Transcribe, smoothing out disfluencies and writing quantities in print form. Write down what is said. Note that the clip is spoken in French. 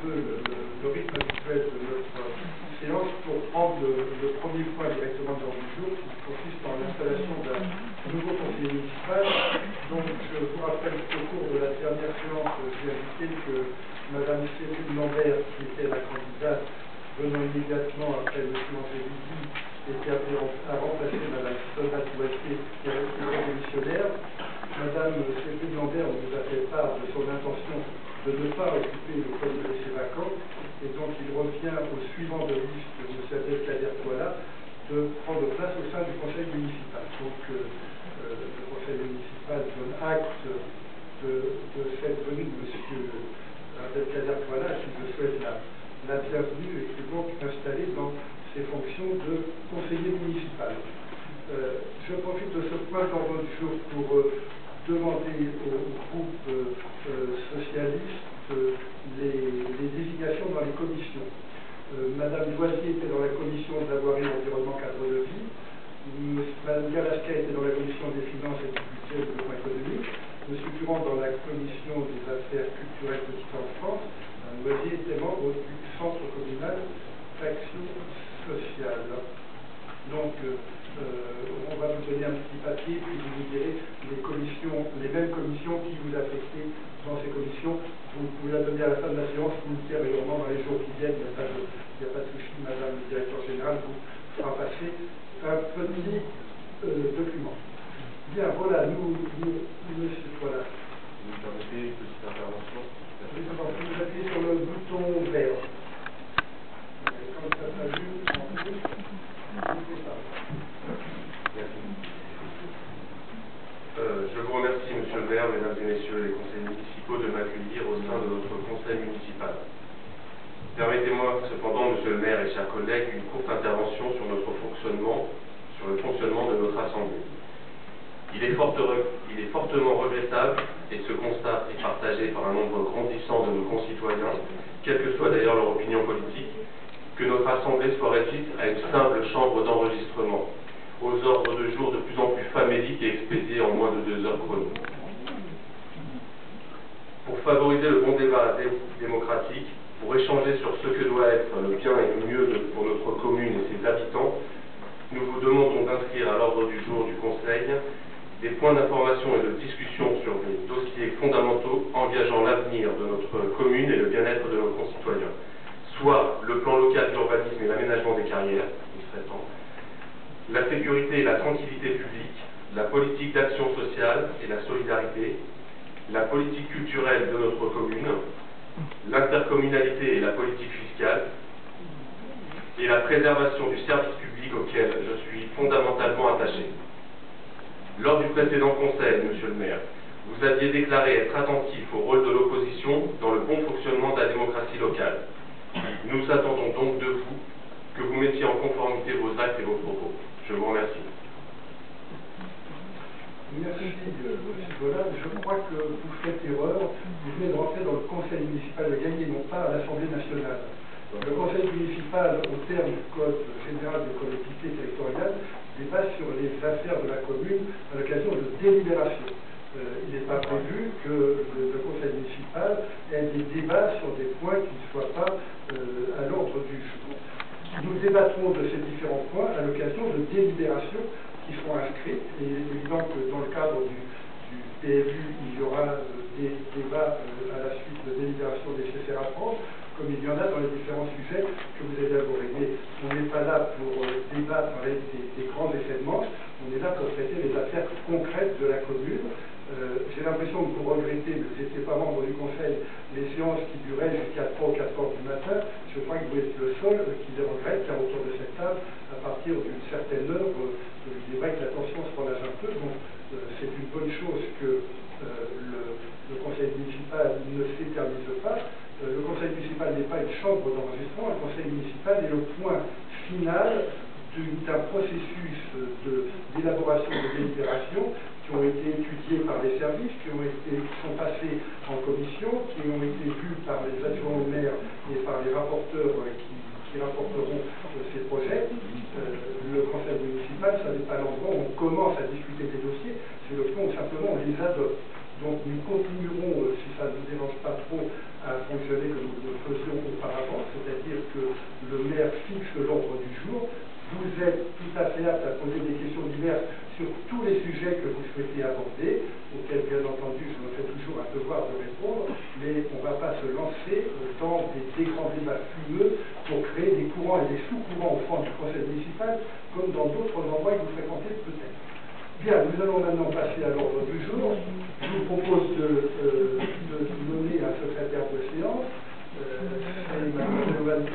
peu le rythme habituel de notre séance pour prendre le premier point directement de l'ordre du jour, qui consiste en l'installation d'un nouveau conseiller municipal. Donc, je vous rappelle qu'au cours de la dernière séance, j'ai indiqué que Mme Cécile Lambert, qui était la candidate venant immédiatement après M. Angélique, était appelée à remplacer Mme Sonia Douassier, qui était démissionnaire. Mme Cécile Lambert nous a fait part de son intention de ne pas occuper le poste de laisser vacant, et donc il revient au suivant de liste, M. Abdelkader Touala, de prendre place au sein du conseil municipal. Donc le conseil municipal donne acte de cette venue de M. Abdelkader Touala, à qui je souhaite la bienvenue, et qui est donc installé dans ses fonctions de conseiller municipal. Je profite de ce point d'ordre du jour pour demander au groupe socialiste les désignations dans les commissions. Madame Loisier était dans la commission de la voirie, environnement, cadre de vie. Madame Galasca était dans la commission des finances et du budget et du développement économique. Monsieur Durand dans la commission des affaires culturelles petite enfance. Madame Loisier était membre du centre communal d'action sociale. Donc, on va vous donner un petit papier, puis vous nous direz les mêmes commissions qui vous affectez dans ces commissions. Vous pouvez la donner à la fin de la séance, ultérieurement dans les jours qui viennent, il n'y a pas de souci, Madame le directeur général vous fera passer un petit document. Bien, voilà, monsieur, voilà. Vous me permettez une petite intervention? Vous appuyez sur le bouton vert. Comme ça s'allume, je vous remercie, Monsieur le maire, Mesdames et Messieurs les conseillers municipaux, de m'accueillir au sein de notre conseil municipal. Permettez-moi cependant, Monsieur le maire et chers collègues, une courte intervention sur le fonctionnement de notre assemblée. Il est fortement regrettable, et ce constat est partagé par un nombre grandissant de nos concitoyens, quelle que soit d'ailleurs leur opinion politique, que notre assemblée soit réduite à une simple chambre d'enregistrement, aux ordres de jour de plus en plus faméliques et expédiés en moins de 2 heures chrono. Pour favoriser le bon débat démocratique, pour échanger sur ce que doit être le bien et le mieux pour notre commune et ses habitants, nous vous demandons d'inscrire à l'ordre du jour du Conseil des points d'information et de discussion sur des dossiers fondamentaux engageant l'avenir de notre commune et le bien-être de nos concitoyens, soit le plan local d'urbanisme et l'aménagement des carrières, il serait temps, la sécurité et la tranquillité publique, la politique d'action sociale et la solidarité, la politique culturelle de notre commune, l'intercommunalité et la politique fiscale, et la préservation du service public auquel je suis fondamentalement attaché. Lors du précédent conseil, Monsieur le maire, vous aviez déclaré être attentif au rôle de l'opposition dans le bon fonctionnement de la démocratie locale. Nous attendons donc de vous que vous mettiez en conformité vos actes et vos propos. Je vous remercie. Merci, M. Bollard. Je crois que vous faites erreur. Vous venez de rentrer dans le conseil municipal de Gagny, non pas à l'Assemblée nationale. Le conseil municipal, au terme du Code général des collectivités territoriales, débat sur les affaires de la commune à l'occasion de délibérations. Il n'est pas prévu que le conseil municipal ait des débats sur des points qui ne soient pas à l'ordre du jour. Nous débattrons de ces différents points à l'occasion de délibérations qui seront inscrites. Et évidemment que dans le cadre du PLU, il y aura des débats à la suite de délibérations nécessaires à prendre, comme il y en a dans les différents sujets que vous avez abordés. Mais on n'est pas là pour débattre avec des grands événements, on est là pour traiter les affaires concrètes de la commune. J'ai l'impression que vous regrettez, mais vous n'étiez pas membre du conseil, les séances qui duraient jusqu'à 3 ou 4 heures du matin. Je crois que vous êtes le seul qui les regrette, car autour de cette table, à partir d'une certaine heure, il est vrai que la tension se relâche un peu. Donc c'est une bonne chose que le conseil municipal ne s'éternise pas. Le conseil municipal n'est pas une chambre d'enregistrement, le conseil municipal est le point final d'un processus d'élaboration de délibérations qui ont été étudiés par les services, qui sont passés en commission, qui ont été vus par les adjoints au maire et par les rapporteurs qui rapporteront ces projets. Le conseil municipal, ça n'est pas l'endroit où on commence à discuter des dossiers, c'est le point où simplement on les adopte. Donc nous continuerons, si ça ne nous dérange pas trop, à fonctionner comme nous le faisions auparavant, c'est-à-dire que le maire fixe l'ordre du jour. Vous êtes tout à fait apte à poser des questions diverses sur tous les sujets que vous souhaitez aborder, auxquels bien entendu je me fais toujours un devoir de répondre, mais on ne va pas se lancer dans des grands débats fumeux pour créer des courants et des sous-courants au fond du conseil municipal, comme dans d'autres endroits que vous fréquentez peut-être. Bien, nous allons maintenant passer à l'ordre du jour. Je vous propose de nommer un secrétaire de séance. C'est Mme Giovanni